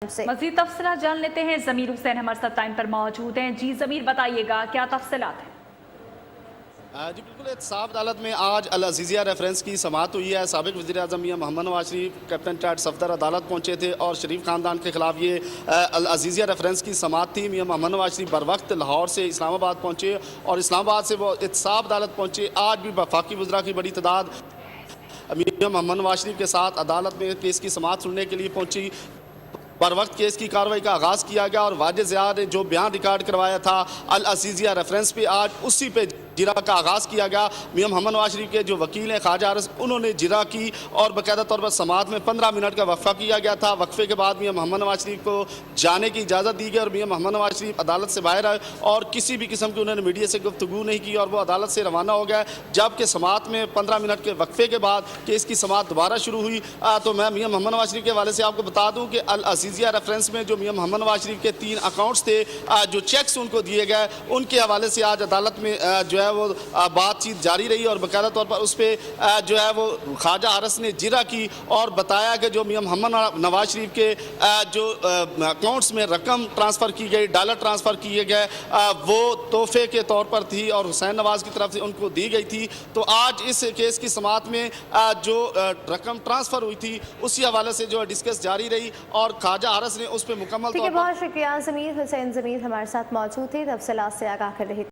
मजीद तफसीलात जान लेते हैं। जमीर हुसैन हमारे साथ टाइम पर मौजूद हैं। जी जमीर, बताइएगा क्या तफसीलात हैं? जी बिल्कुल, एहतसाब अदालत में आज अल अजीज़िया रेफरेंस की समाअत हुई है। साबिक वज़ीर-ए-आज़म मियां मोहम्मद नवाज शरीफ कैप्टन टाट सफदर अदालत पहुंचे थे और शरीफ ख़ानदान के खिलाफ ये अल अजीज़िया रेफरेंस की समाअत थी। मियां मोहम्मद नवाज शरीफ बर वक्त लाहौर से इस्लामाबाद पहुंचे और इस्लामाबाद से वो एहतसाब अदालत पहुंचे। आज भी वफाकी वज़रा की बड़ी तादाद मियां मोहम्मद नवाज शरीफ के साथ अदालत में केस की समाअत सुनने के लिए पहुंची। बर वक्त केस की कार्रवाई का आगाज़ किया गया और वाजिद ज़िया ने जो बयान रिकॉर्ड करवाया था अल अजीज़िया रेफरेंस पे, आज उसी पे जिरा का आगाज़ किया गया। मियां मोहम्मद नवाज शरीफ के जो वकील हैं ख्वाजा आरस, उन्होंने जिरा की और बाकायदा तौर पर समाअत में 15 मिनट का वक्फा किया गया था। वक्फे के बाद मियां मोहम्मद नवाज शरीफ को जाने की इजाज़त दी गई और मियां मोहम्मद नवाज शरीफ अदालत से बाहर आए और किसी भी किस्म की उन्होंने मीडिया से गुफ्तगू नहीं की और वो अदालत से रवाना हो गया। जबकि समाअत में 15 मिनट के वक्फे के बाद केस की समाअत दोबारा शुरू हुई। तो मैं मियां मोहम्मद नवाज शरीफ के हवाले से आपको बता दूँ कि अल अजीज़िया रेफरेंस में जो मियां मोहम्मद नवाज शरीफ के 3 अकाउंट्स थे, जो चेक्स उनको दिए गए, उनके हवाले से आज अदालत में जो है वो बातचीत जारी रही और बाकायदा तौर पर उस पर जो है वो ख्वाजा आरस ने जिरा की और बताया कि जो मियां मोहम्मद नवाज शरीफ के जो अकाउंट्स में रकम ट्रांसफ़र की गई, डॉलर ट्रांसफ़र किए गए, वो तोहफे के तौर पर थी और हुसैन नवाज की तरफ से उनको दी गई थी। तो आज इस केस की समाअत में जो रकम ट्रांसफ़र हुई थी उसी हवाले से जो डिस्कस जारी रही और ख्वाजा आरस ने उस पर मुकम्मल बहुत शुक्रिया। जमीर हुसैन हमारे साथ मौजूद थे, तफसीलात से आगाह कर रहे थे।